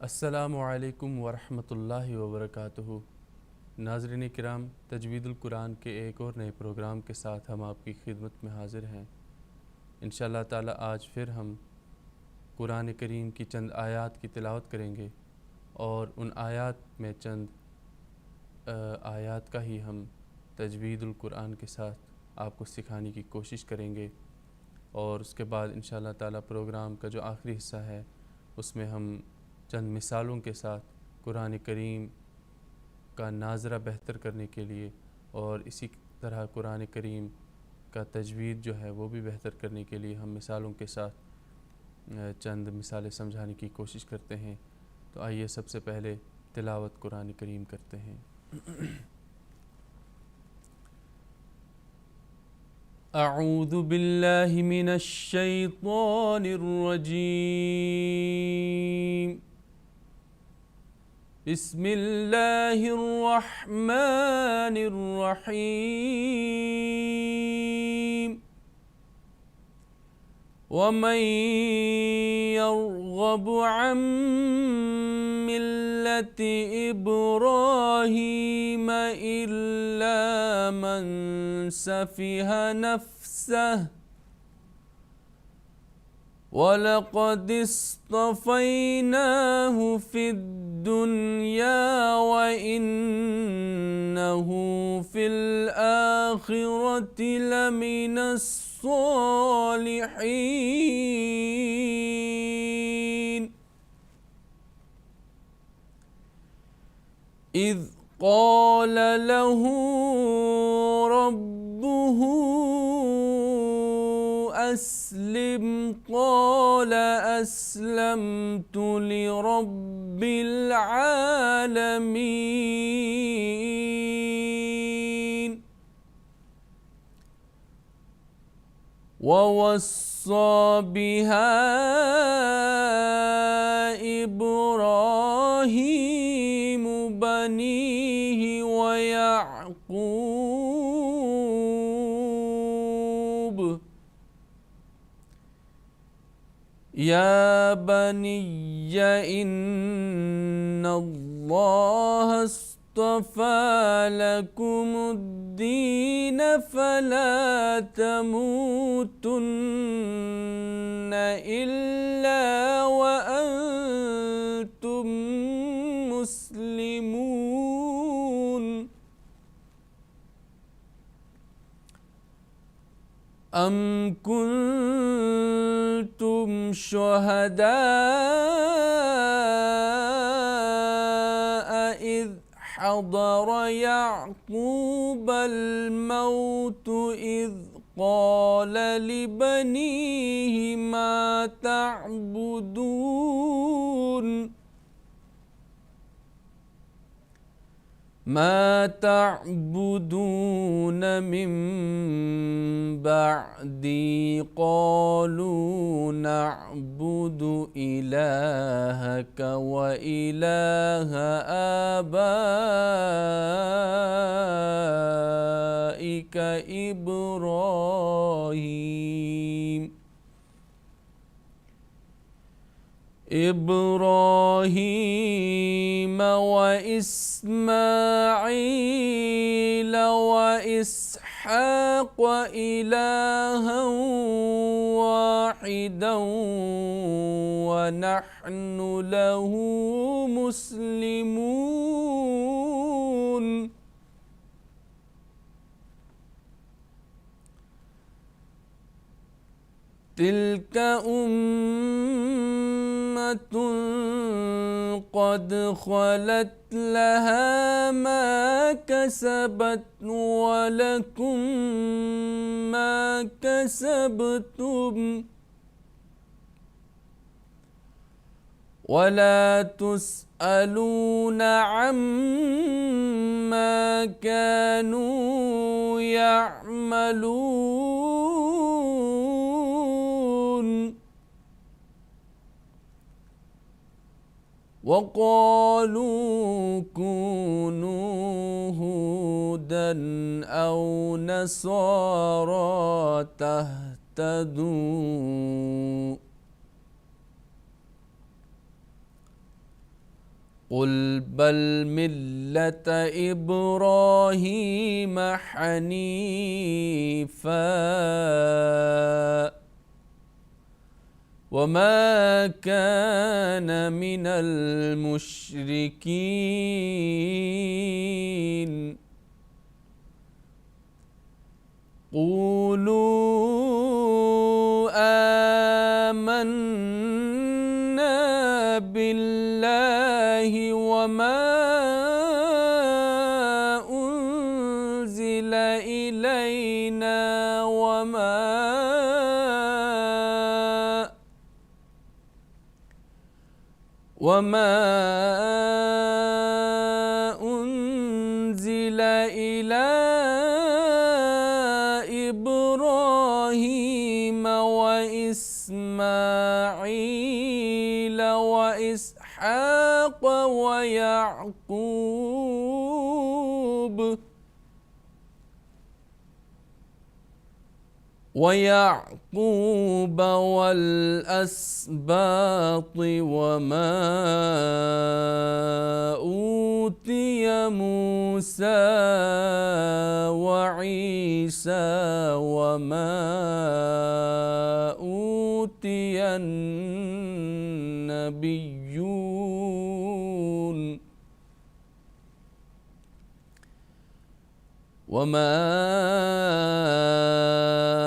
السلام علیکم ورحمۃ اللہ وبرکاتہ۔ ناظرین کرام، تجوید القرآن کے ایک اور نئے پروگرام کے ساتھ ہم آپ کی خدمت میں حاضر ہیں۔ انشاءاللہ تعالی آج پھر ہم قرآن کریم کی چند آیات کی تلاوت کریں گے اور ان آیات میں چند آیات کا ہی ہم تجوید القرآن کے ساتھ آپ کو سکھانے کی کوشش کریں گے، اور اس کے بعد انشاءاللہ تعالی پروگرام کا جو آخری حصہ ہے اس میں ہم چند مثالوں کے ساتھ قرآن کریم کا ناظرہ بہتر کرنے کے لیے اور اسی طرح قرآن کریم کا تجوید جو ہے وہ بھی بہتر کرنے کے لیے ہم مثالوں کے ساتھ چند مثالیں سمجھانے کی کوشش کرتے ہیں۔ تو آئیے سب سے پہلے تلاوت قرآن کریم کرتے ہیں۔ اعوذ باللہ من الشیطان الرجیم، بسم اللہ الرحمن الرحیم۔ ومن يرغب عن ملة إبراهيم إلا من سفه نفسه وَلَقَدِ اصْطَفَيْنَاهُ فِي الدُّنْيَا وَإِنَّهُ فِي الْآخِرَةِ لَمِنَ الصَّالِحِينَ۔ إِذْ قَالَ لَهُ رَبُّهُ أسلم قال أسلمت لرب العالمين۔ ووصى بها إبراهيم بنيه ويعقوب يا بني إن الله اصطفى لكم الدين فلا تموتن إلا وأنتم مسلمون۔ أم كنتم شهداء إذ حضر يعقوب الموت إذ قال لبنيه ما تعبدون من بعدي قالوا نعبد إلهك وإله آبائك إبراهيم وإسماعيل وإسحاق إلها واحدا ونحن له مسلمون۔ تلك أمة قد خلت لها ما كسبت ولكم ما كسبتم ولا تسألون عما كانوا يعملون۔ وقالوا كونوا هودا أو نصارى تهتدوا قل بل ملة إبراهيم حنيفا وما كان من المشركين قولوا آمنا بالله وما أنزل إلينا وما أنزل إلى إبراهيم وإسماعيل وإسحاق ويعقوب والأسباط وما أوتي موسى وعيسى وما أوتي النبيون وما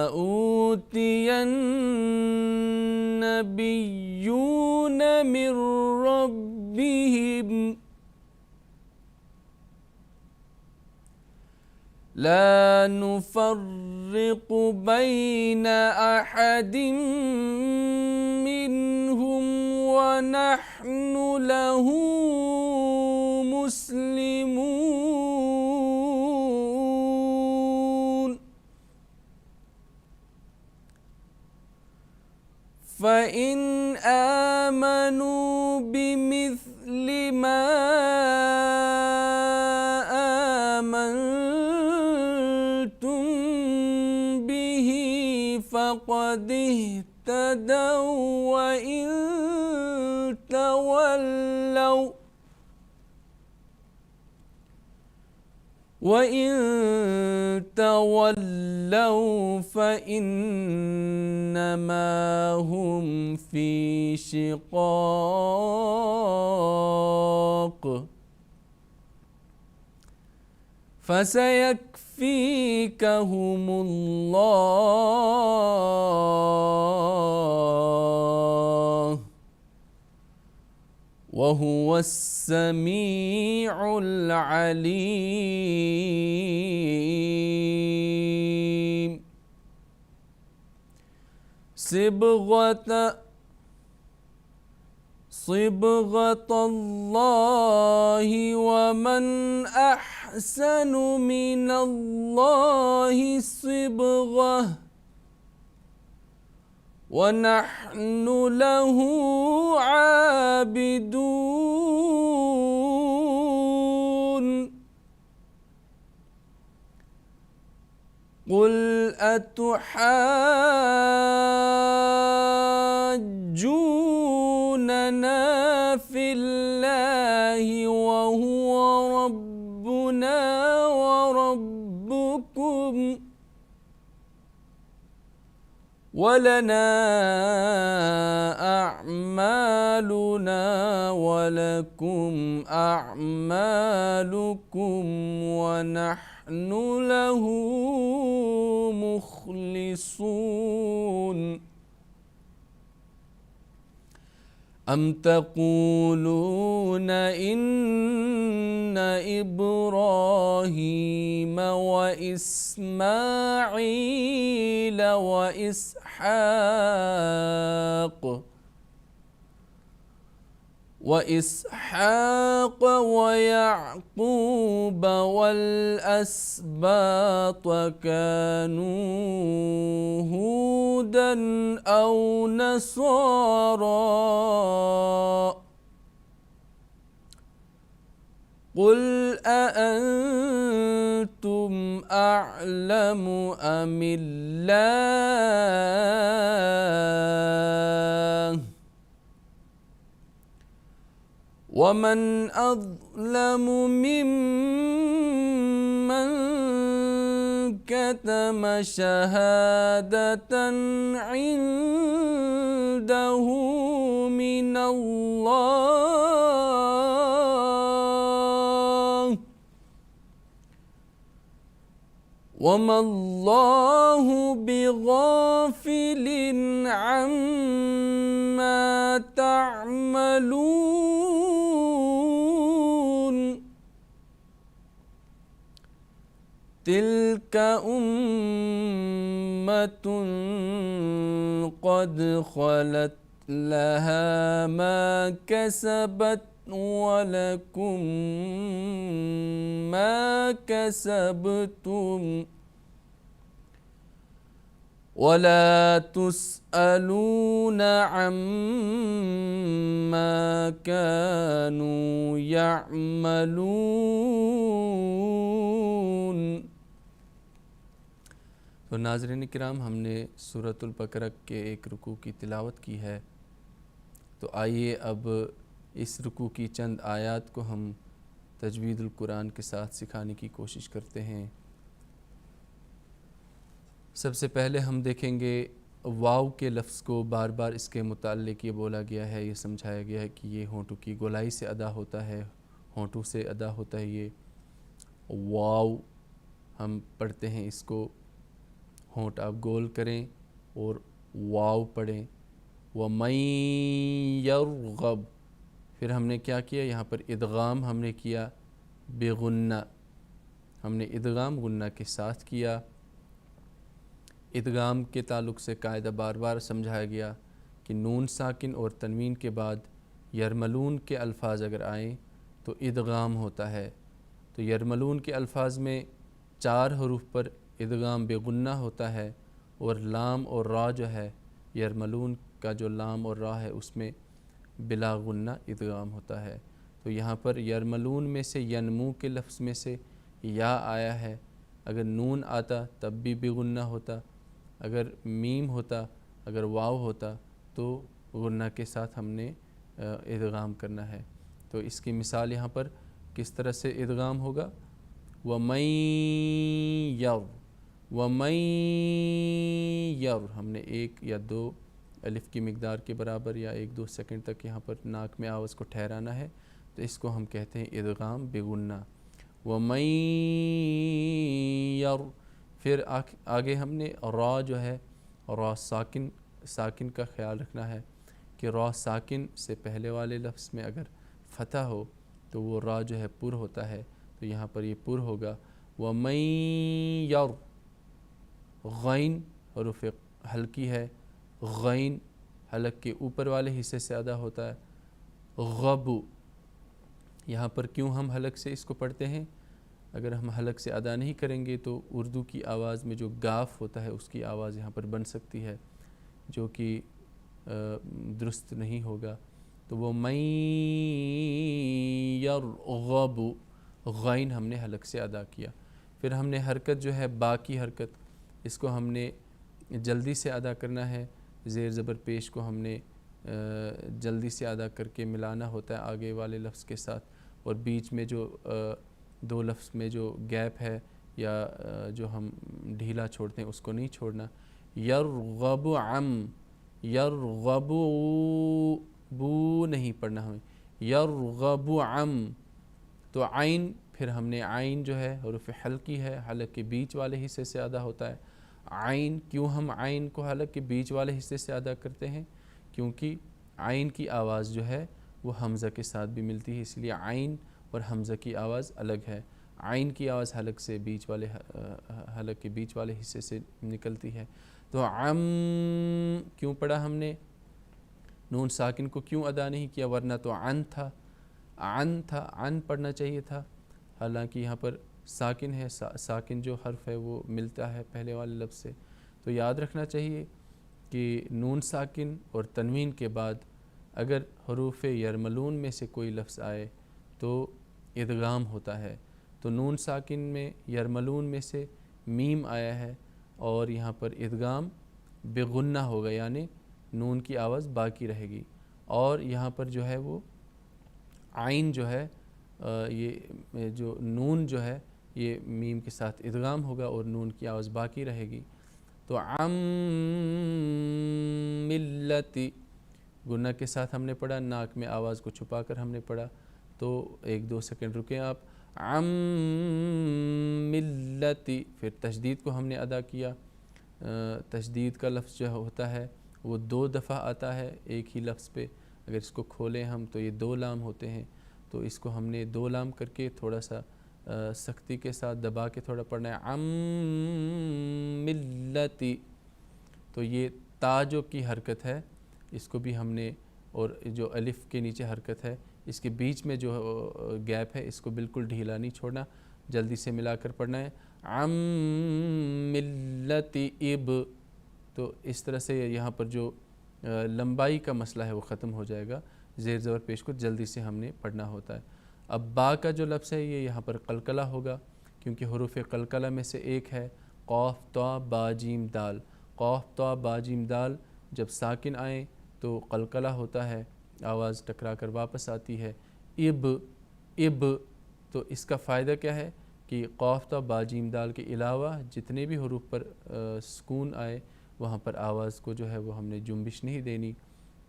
أوتي النبيون من ربهم لا نفرق بين أحد منهم ونحن له مسلمون فإن آمنوا بمثل ما آمنتم به فقد اهتدوا وإن تولوا فإنما هم في شقاق فسيكفيكهم الله وهو السميع العليم. صبغة الله ومن أحسن من الله صبغة ونحن له عابدون. قل أتحاجوننا في الله وهو ربنا وربكم ولنا أعمالنا ولكم أعمالكم ونحن له مخلصون. أم تقولون إن إبراهيم وإسماعيل وإسحاق ويعقوب والأسباط كانوا هودا أو نصارى قل أأنتم أعلم أم الله ومن أظلم ممن كتم شهادة عنده من الله وما الله بغافل عما تعملون تلك أمة قد خلت لها ما كسبت ولكم ما كسبتم ولا تسألون عما كانوا يعملون۔ تو ناظرین کرام، ہم نے سورۃ البقرہ کے ایک رکوع کی تلاوت کی ہے، تو آئیے اب اس رکوع کی چند آیات کو ہم تجوید القرآن کے ساتھ سکھانے کی کوشش کرتے ہیں۔ سب سے پہلے ہم دیکھیں گے واو کے لفظ کو بار بار اس کے متعلق یہ بولا گیا ہے، یہ سمجھایا گیا ہے کہ یہ ہونٹوں کی گولائی سے ادا ہوتا ہے، ہونٹوں سے ادا ہوتا ہے۔ یہ واو ہم پڑھتے ہیں، اس کو ہونٹ آپ گول کریں اور واو پڑھیں۔ وَمَن يَرْغَب، پھر ہم نے کیا کیا، یہاں پر ادغام ہم نے کیا بغنہ، ہم نے ادغام غنہ کے ساتھ کیا۔ ادغام کے تعلق سے قاعدہ بار بار سمجھایا گیا کہ نون ساکن اور تنوین کے بعد یرملون کے الفاظ اگر آئیں تو ادغام ہوتا ہے۔ تو یرملون کے الفاظ میں 4 حروف پر ادغام بغنہ ہوتا ہے، اور لام اور را جو ہے، یرملون کا جو لام اور را ہے اس میں بلا غنہ ادغام ہوتا ہے۔ تو یہاں پر یرملون میں سے ینمو کے لفظ میں سے یا آیا ہے، اگر نون آتا تب بھی بغنہ ہوتا، اگر میم ہوتا، اگر واو ہوتا تو غنہ کے ساتھ ہم نے ادغام کرنا ہے۔ تو اس کی مثال یہاں پر کس طرح سے ادغام ہوگا، وَمَن يَرْ، وَمَن يَرْ، ہم نے 1 یا 2 الف کی مقدار کے برابر یا 1-2 سیکنڈ تک یہاں پر ناک میں آواز کو ٹھہرانا ہے، تو اس کو ہم کہتے ہیں ادغام بغنہ۔ وَمَن يَرْ، پھر آگے ہم نے را جو ہے، را ساکن کا خیال رکھنا ہے کہ را ساکن سے پہلے والے لفظ میں اگر فتح ہو تو وہ را جو ہے پر ہوتا ہے، تو یہاں پر یہ پر ہوگا۔ وَمَن يَرْ، غین حروف حلقی ہے، غین حلق کے اوپر والے حصے سے ادا ہوتا ہے۔ غب، یہاں پر کیوں ہم حلق سے اس کو پڑھتے ہیں، اگر ہم حلق سے ادا نہیں کریں گے تو اردو کی آواز میں جو گاف ہوتا ہے اس کی آواز یہاں پر بن سکتی ہے، جو کہ درست نہیں ہوگا۔ تو وہ من یرغب، غین ہم نے حلق سے ادا کیا۔ پھر ہم نے حرکت جو ہے با کی حرکت، اس کو ہم نے جلدی سے ادا کرنا ہے، زیر زبر پیش کو ہم نے جلدی سے ادا کر کے ملانا ہوتا ہے آگے والے لفظ کے ساتھ، اور بیچ میں جو 2 لفظ میں جو گیپ ہے یا جو ہم ڈھیلا چھوڑتے ہیں اس کو نہیں چھوڑنا۔ یرغب عم، یرغب بو نہیں پڑھنا ہمیں، یرغب عم۔ تو عین، پھر ہم نے عین جو ہے حروف حلقی ہے، حلق کے بیچ والے حصے سے ادا ہوتا ہے۔ عین، کیوں ہم عین کو حلق کے بیچ والے حصے سے ادا کرتے ہیں، کیونکہ عین کی آواز جو ہے وہ حمزہ کے ساتھ بھی ملتی ہے، اس لیے عین اور حمزہ کی آواز الگ ہے۔ عین کی آواز حلق کے بیچ والے حصے سے نکلتی ہے۔ تو عم کیوں پڑھا ہم نے، نون ساکن کو کیوں ادا نہیں کیا، ورنہ تو عن تھا، عن پڑھنا چاہیے تھا، حالانکہ یہاں پر ساکن ہے، ساکن جو حرف ہے وہ ملتا ہے پہلے والے لفظ سے۔ تو یاد رکھنا چاہیے کہ نون ساکن اور تنوین کے بعد اگر حروف یرملون میں سے کوئی لفظ آئے تو ادغام ہوتا ہے۔ تو نون ساکن میں یرملون میں سے میم آیا ہے اور یہاں پر ادغام بغنہ ہوگا، یعنی نون کی آواز باقی رہے گی، اور یہاں پر جو ہے وہ عین جو ہے یہ جو نون جو ہے یہ میم کے ساتھ ادغام ہوگا اور نون کی آواز باقی رہے گی. تو عم ملتی گنہ کے ساتھ ہم نے پڑھا, ناک میں آواز کو چھپا کر ہم نے پڑھا. تو 1-2 سیکنڈ رکیں آپ. عم ملتی, پھر تشدید کو ہم نے ادا کیا. تشدید کا لفظ جو ہوتا ہے وہ 2 دفعہ آتا ہے ایک ہی لفظ پہ. اگر اس کو کھولیں ہم تو یہ 2 لام ہوتے ہیں, تو اس کو ہم نے 2 لام کر کے تھوڑا سا سختی کے ساتھ دبا کے تھوڑا پڑھنا ہے. عم ملتی, تو یہ تا جو کی حرکت ہے اس کو بھی ہم نے, اور جو الف کے نیچے حرکت ہے اس کے بیچ میں جو گیپ ہے اس کو بالکل ڈھیلا نہیں چھوڑنا, جلدی سے ملا کر پڑھنا ہے. عم ملتی اب, تو اس طرح سے یہاں پر جو لمبائی کا مسئلہ ہے وہ ختم ہو جائے گا. زیر زبر پیش کو جلدی سے ہم نے پڑھنا ہوتا ہے. اب با کا جو لفظ ہے یہ یہاں پر قلقلہ ہوگا, کیونکہ حروف قلقلہ میں سے ایک ہے قاف طا با جیم دال. قاف طا با جیم دال جب ساکن آئیں تو قلقلہ ہوتا ہے, آواز ٹکرا کر واپس آتی ہے. اب اب, تو اس کا فائدہ کیا ہے کہ قاف طا با جیم دال کے علاوہ جتنے بھی حروف پر سکون آئے وہاں پر آواز کو جو ہے وہ ہم نے جنبش نہیں دینی,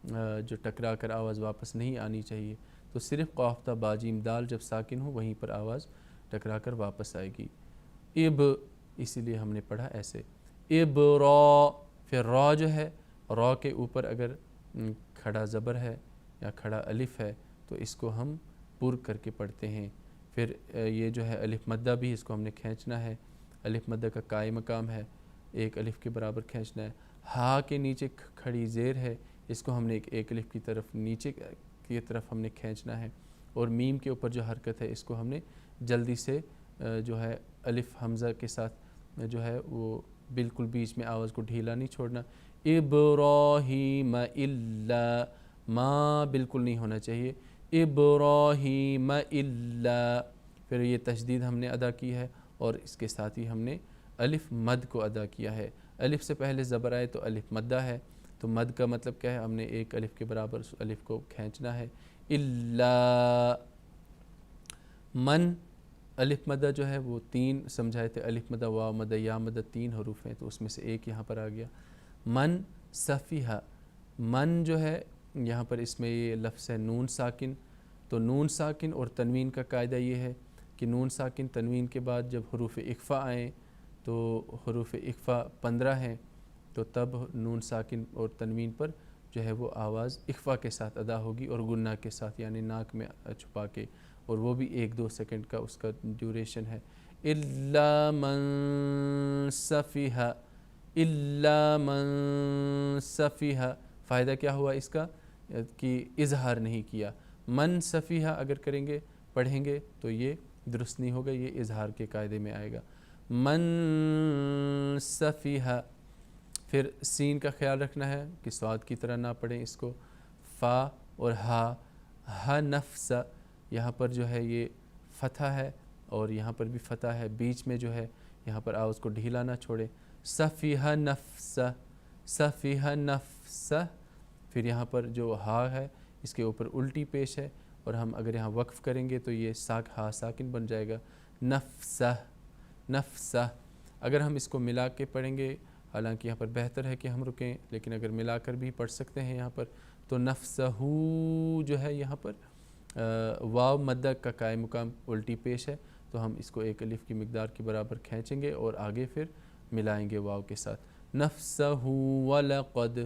جو ٹکرا کر آواز واپس نہیں آنی چاہیے. تو صرف قاف طا با جیم دال جب ساکن ہو وہیں پر آواز ٹکرا کر واپس آئے گی. اب, اسی لیے ہم نے پڑھا ایسے. اب را, پھر را جو ہے را کے اوپر اگر کھڑا زبر ہے یا کھڑا الف ہے تو اس کو ہم پر کر کے پڑھتے ہیں. پھر یہ جو ہے الف مدہ بھی اس کو ہم نے کھینچنا ہے. الف مدہ کا قائم مقام ہے, 1 الف کے برابر کھینچنا ہے. ہا کے نیچے کھڑی زیر ہے, اس کو ہم نے ایک الف کی طرف نیچے کی طرف ہم نے کھینچنا ہے. اور میم کے اوپر جو حرکت ہے اس کو ہم نے جلدی سے جو ہے الف حمزہ کے ساتھ جو ہے وہ بالکل بیچ میں آواز کو ڈھیلا نہیں چھوڑنا. ابراہیم الا, ما بالکل نہیں ہونا چاہیے. ابراہیم الا, پھر یہ تشدید ہم نے ادا کی ہے اور اس کے ساتھ ہی ہم نے الف مد کو ادا کیا ہے. الف سے پہلے زبر آئے تو الف مدہ ہے, تو مد کا مطلب کیا ہے, ہم نے 1 الف کے برابر الف کو کھینچنا ہے. الا من, الف مدہ جو ہے وہ 3 سمجھائے تھے, الف مدہ واو مدہ یا مدہ 3 حروف ہیں, تو اس میں سے ایک یہاں پر آ گیا. من صفیحہ, من جو ہے یہاں پر اس میں یہ لفظ ہے نون ساکن. تو نون ساکن اور تنوین کا قاعدہ یہ ہے کہ نون ساکن تنوین کے بعد جب حروف اخفا آئیں تو حروف اخفا 15 ہیں, تو تب نون ساکن اور تنوین پر جو ہے وہ آواز اخفا کے ساتھ ادا ہوگی اور گنہ کے ساتھ, یعنی ناک میں چھپا کے, اور وہ بھی 1-2 سیکنڈ کا اس کا ڈیوریشن ہے. الا من صفیحہ, الا من صفیحہ, فائدہ کیا ہوا اس کا کہ اظہار نہیں کیا. من صفیحہ اگر کریں گے پڑھیں گے تو یہ درست نہیں ہوگا, یہ اظہار کے قاعدے میں آئے گا. من صفیحہ, پھر سین کا خیال رکھنا ہے کہ صاد کی طرح نہ پڑھیں اس کو. فا اور ہا, ہا نفس, یہاں پر جو ہے یہ فتح ہے اور یہاں پر بھی فتح ہے, بیچ میں جو ہے یہاں پر آواز کو ڈھیلا نہ چھوڑیں. صفیحہ نفس, صفیحہ نفس, پھر یہاں پر جو ہا ہے اس کے اوپر الٹی پیش ہے, اور ہم اگر یہاں وقف کریں گے تو یہ ہا ساکن بن جائے گا. نفسہ, نفسہ, اگر ہم اس کو ملا کے پڑھیں گے, حالانکہ یہاں پر بہتر ہے کہ ہم رکیں, لیکن اگر ملا کر بھی پڑھ سکتے ہیں یہاں پر, تو نفسہ جو ہے یہاں پر واو مدہ کا قائم مقام الٹی پیش ہے, تو ہم اس کو 1 الف کی مقدار کے برابر کھینچیں گے اور آگے پھر ملائیں گے واو کے ساتھ. نفسہ ولقد,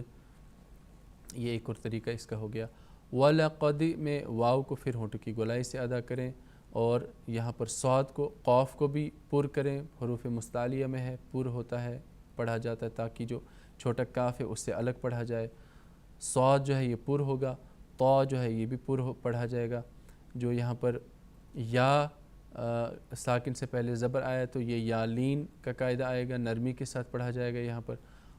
یہ ایک اور طریقہ اس کا ہو گیا. ولقد میں واو کو پھر ہونٹوں کی گولائی سے ادا کریں, اور یہاں پر صاد کو قاف کو بھی پر کریں, حروف مستعلیہ میں ہے, پر ہوتا ہے, پڑھا جاتا ہے تاکہ جو چھوٹا کاف ہے اس سے الگ پڑھا جائے. صاد جو ہے یہ پر ہوگا, طا جو ہے یہ بھی پر پڑھا جائے گا. جو یہاں پر یا ساکن سے پہلے زبر آیا تو یہ یا لین کا قاعدہ آئے گا, نرمی کے ساتھ پڑھا جائے گا یہاں پر.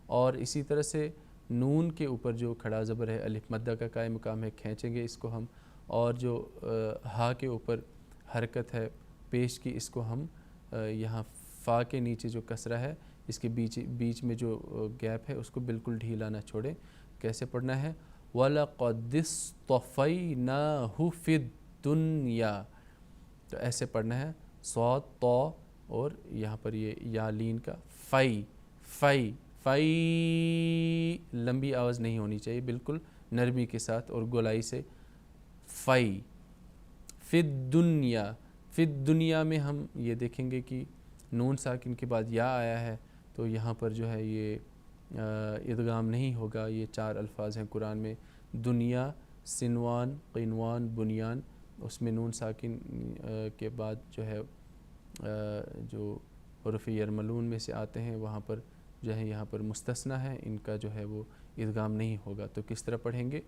اور اسی طرح سے نون کے اوپر جو کھڑا زبر ہے الف مدہ کا قائم مقام ہے, کھینچیں گے اس کو ہم, اور جو ہا کے اوپر حرکت ہے پیش کی اس کو ہم یہاا فا کے نیچے جو کسرہ ہے اس کے بیچ میں جو گیپ ہے اس کو بالکل ڈھیلا نہ چھوڑیں. کیسے پڑھنا ہے؟ وَلَقَدِ اسْطَفَيْنَاهُ فِي دنیا، تو ایسے پڑھنا ہے، صاد تو اور یہاں پر یہ یا لین کا فائی، فائی فائی، لمبی آواز نہیں ہونی چاہیے، بالکل نرمی کے ساتھ اور گولائی سے، فائی، فی الدنیا، فی الدنیا میں ہم یہ دیکھیں گے کہ نون ساکن کے بعد یا آیا ہے، تو یہاں پر جو ہے یہ ادغام نہیں ہوگا۔ یہ 4 الفاظ ہیں قرآن میں، دنیا، سنوان، قینوان، بنیان، اس میں نون ساکن کے بعد جو ہے جو حروف یرملون میں سے آتے ہیں وہاں پر جو ہے یہاں پر مستثنی ہے، ان کا جو ہے وہ ادغام نہیں ہوگا۔ تو کس طرح پڑھیں گے؟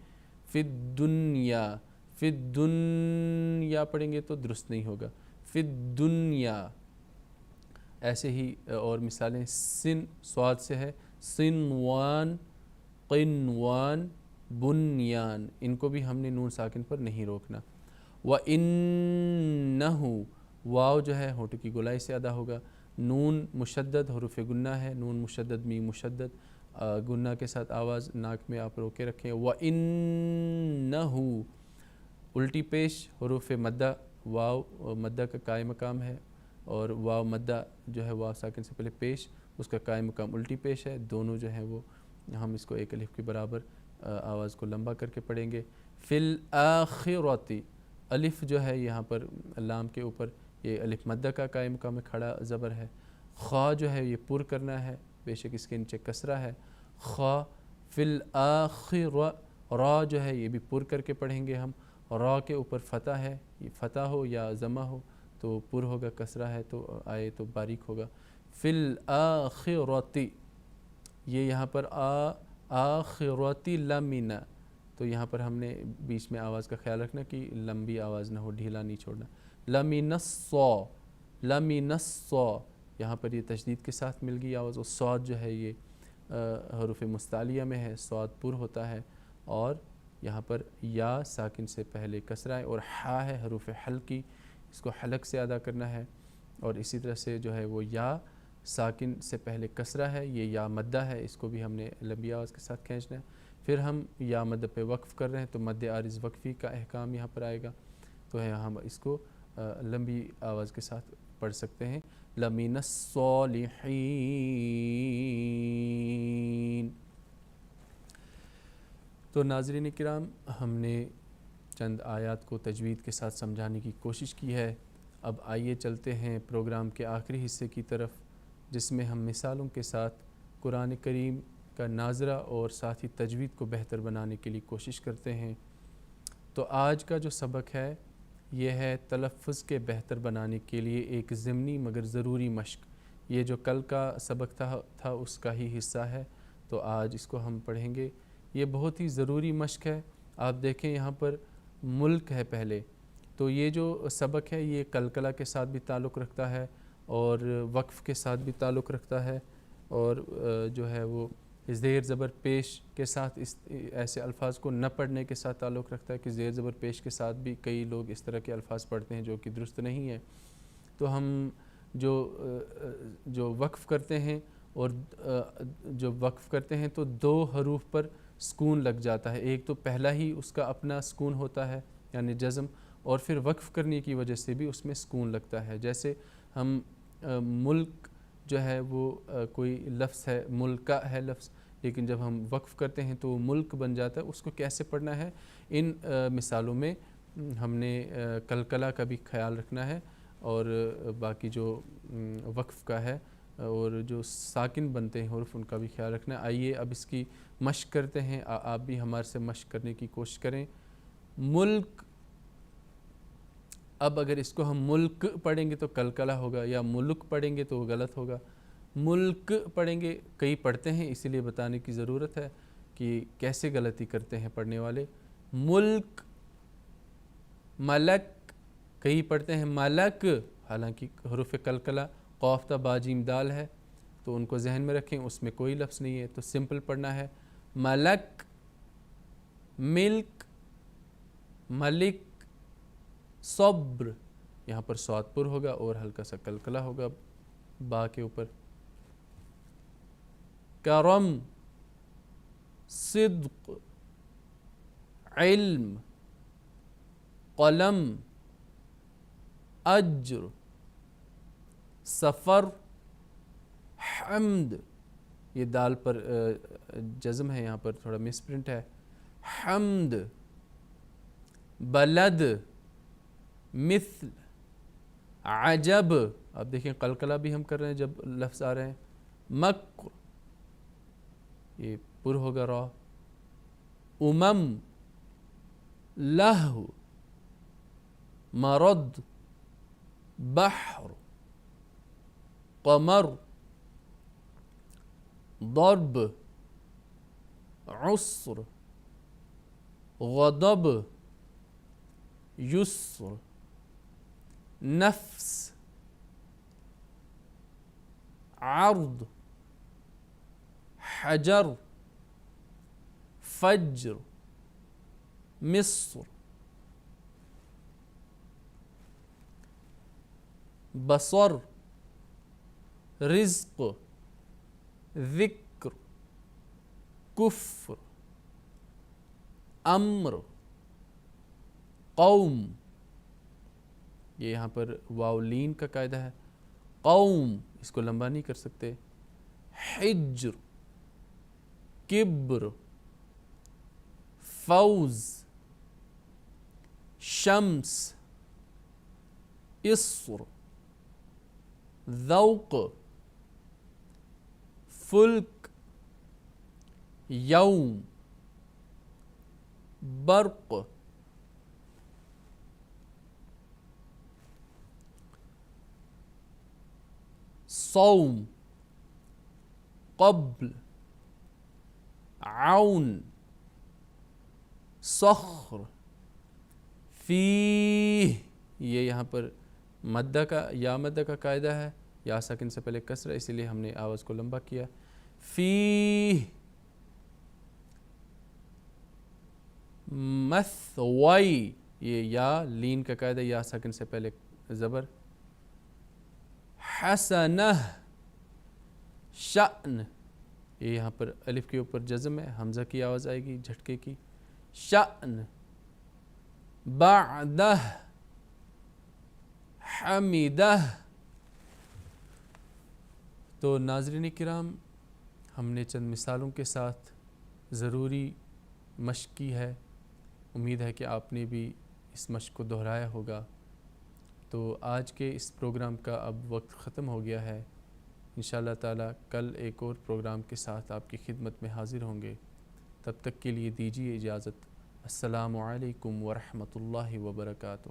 فی الدنیا، فی الدنیا پڑھیں گے تو درست نہیں ہوگا، فی الدنیا۔ ایسے ہی اور مثالیں، سن صاد سے ہے، سنوان، قنوان، بنیان، ان کو بھی ہم نے نون ساکن پر نہیں روکنا۔ وَإِنَّهُ، واو جو ہے ہونٹ کی گولائی سے ادا ہوگا، نون مشدد حروف گنہ ہے، نون مشدد میم مشدد، گنہ کے ساتھ آواز ناک میں آپ روکے رکھیں۔ وَإِنَّهُ، الٹی پیش حروف مدہ، واو مدہ کا قائم مقام ہے، اور واو مدہ جو ہے واو ساکن سے پہلے پیش، اس کا قائم مقام الٹی پیش ہے، دونوں جو ہیں وہ ہم اس کو ایک الف کے برابر آواز کو لمبا کر کے پڑھیں گے۔ فی الآخرۃ، الف جو ہے یہاں پر لام کے اوپر یہ الف مدہ کا قائم مقام میں کھڑا زبر ہے، خا جو ہے یہ پر کرنا ہے، بے شک اس کے نیچے کسرہ ہے، خا، فی الآخرۃ، را جو ہے یہ بھی پر کر کے پڑھیں گے ہم، را کے اوپر فتح ہے، یہ فتح ہو یا ضمہ ہو تو پر ہوگا، کسرہ ہے تو آئے تو باریک ہوگا۔ فی الآخرۃ، یہ یہاں پر آخرۃ لمن، تو یہاں پر ہم نے بیچ میں آواز کا خیال رکھنا کہ لمبی آواز نہ ہو، ڈھیلا نہیں چھوڑنا۔ لمن الصا، لمن الصا، یہاں پر یہ تشدید کے ساتھ مل گئی آواز، اور صاد جو ہے یہ حروف مستعلیہ میں ہے، صاد پر ہوتا ہے، اور یہاں پر یا ساکن سے پہلے کسرہ ہے، اور ہا ہے حروف حلقی، اس کو حلق سے ادا کرنا ہے، اور اسی طرح سے جو ہے وہ یا ساکن سے پہلے کسرہ ہے، یہ یا مدہ ہے، اس کو بھی ہم نے لمبی آواز کے ساتھ کھینچنا ہے۔ پھر ہم یا مدہ پہ وقف کر رہے ہیں تو مد عارض وقفی کا احکام یہاں پر آئے گا، تو ہم اس کو لمبی آواز کے ساتھ پڑھ سکتے ہیں، لَمِنَ الصَّالِحِينَ۔ تو ناظرین کرام، ہم نے چند آیات کو تجوید کے ساتھ سمجھانے کی کوشش کی ہے، اب آئیے چلتے ہیں پروگرام کے آخری حصے کی طرف، جس میں ہم مثالوں کے ساتھ قرآن کریم کا ناظرہ اور ساتھ ہی تجوید کو بہتر بنانے کے لیے کوشش کرتے ہیں۔ تو آج کا جو سبق ہے یہ ہے تلفظ کے بہتر بنانے کے لیے ایک ضمنی مگر ضروری مشق۔ یہ جو کل کا سبق تھا اس کا ہی حصہ ہے، تو آج اس کو ہم پڑھیں گے۔ یہ بہت ہی ضروری مشق ہے۔ آپ دیکھیں یہاں پر ملک ہے پہلے، تو یہ جو سبق ہے یہ کلکلہ کے ساتھ بھی تعلق رکھتا ہے اور وقف کے ساتھ بھی تعلق رکھتا ہے، اور جو ہے وہ زیر زبر پیش کے ساتھ اس ایسے الفاظ کو نہ پڑھنے کے ساتھ تعلق رکھتا ہے کہ زیر زبر پیش کے ساتھ بھی کئی لوگ اس طرح کے الفاظ پڑھتے ہیں جو کہ درست نہیں ہے۔ تو ہم جو وقف کرتے ہیں اور جو وقف کرتے ہیں تو 2 حروف پر سکون لگ جاتا ہے، ایک تو پہلا ہی اس کا اپنا سکون ہوتا ہے یعنی جزم، اور پھر وقف کرنے کی وجہ سے بھی اس میں سکون لگتا ہے۔ جیسے ہم ملک جو ہے وہ کوئی لفظ ہے، ملکہ ہے لفظ، لیکن جب ہم وقف کرتے ہیں تو وہ ملک بن جاتا ہے۔ اس کو کیسے پڑھنا ہے، ان مثالوں میں ہم نے کلکلہ کا بھی خیال رکھنا ہے، اور باقی جو وقف کا ہے اور جو ساکن بنتے ہیں حروف ان کا بھی خیال رکھنا ہے۔ آئیے اب اس کی مشق کرتے ہیں، آپ بھی ہمارے سے مشق کرنے کی کوشش کریں۔ ملک، اب اگر اس کو ہم ملک پڑھیں گے تو کلکلہ ہوگا، یا ملک پڑھیں گے تو وہ غلط ہوگا۔ ملک پڑھیں گے، کئی پڑھتے ہیں اسی لیے بتانے کی ضرورت ہے کہ کیسے غلطی کرتے ہیں پڑھنے والے۔ ملک، ملک، کئی پڑھتے ہیں ملک، حالانکہ حروف کلکلہ قاف تا با جیم دال ہے، تو ان کو ذہن میں رکھیں، اس میں کوئی لفظ نہیں ہے، تو سمپل پڑھنا ہے ملک، ملک، ملک، صبر، یہاں پر صاد پر ہوگا اور ہلکا سا کلکلہ ہوگا با کے اوپر۔ کرم، صدق، علم، قلم، اجر، سفر، حمد، یہ دال پر جزم ہے، یہاں پر تھوڑا مس پرنٹ ہے، حمد، بلد، مثل، عجب، اب دیکھیں قلقلہ بھی ہم کر رہے ہیں جب لفظ آ رہے ہیں، مکر، یہ پر ہوگا را، لہو، مرد، بحر، قمر، ضرب، عسر، غضب، یسر، نفس، عرض، حجر، فجر، مصر، بصر، رزق، ذکر، کفر، امر، قوم، یہ یہاں پر واولین کا قاعدہ ہے، قوم اس کو لمبا نہیں کر سکتے، حجر، کبر، فوز، شمس، اسر، ذوق، فلک، یوم، برق، صوم، قبل، عون، صخر، فیہ، یہ یہاں پر مدہ کا یا مدہ کا قاعدہ ہے، یا ساکن سے پہلے کسر ہے، اسی لیے ہم نے آواز کو لمبا کیا، فیہ، مثوی، یہ یا لین کا قاعدہ، یا ساکن سے پہلے زبر، حسنہ، شأن، یہ یہاں پر الف کے اوپر جزم ہے، حمزہ کی آواز آئے گی جھٹکے کی، شأن، بعدہ، حمیدہ۔ تو ناظرین کرام، ہم نے چند مثالوں کے ساتھ ضروری مشق کی ہے، امید ہے کہ آپ نے بھی اس مشق کو دہرایا ہوگا۔ تو آج کے اس پروگرام کا اب وقت ختم ہو گیا ہے، انشاءاللہ تعالی کل ایک اور پروگرام کے ساتھ آپ کی خدمت میں حاضر ہوں گے، تب تک کے لیے دیجیے اجازت۔ السلام علیکم ورحمۃ اللہ وبرکاتہ۔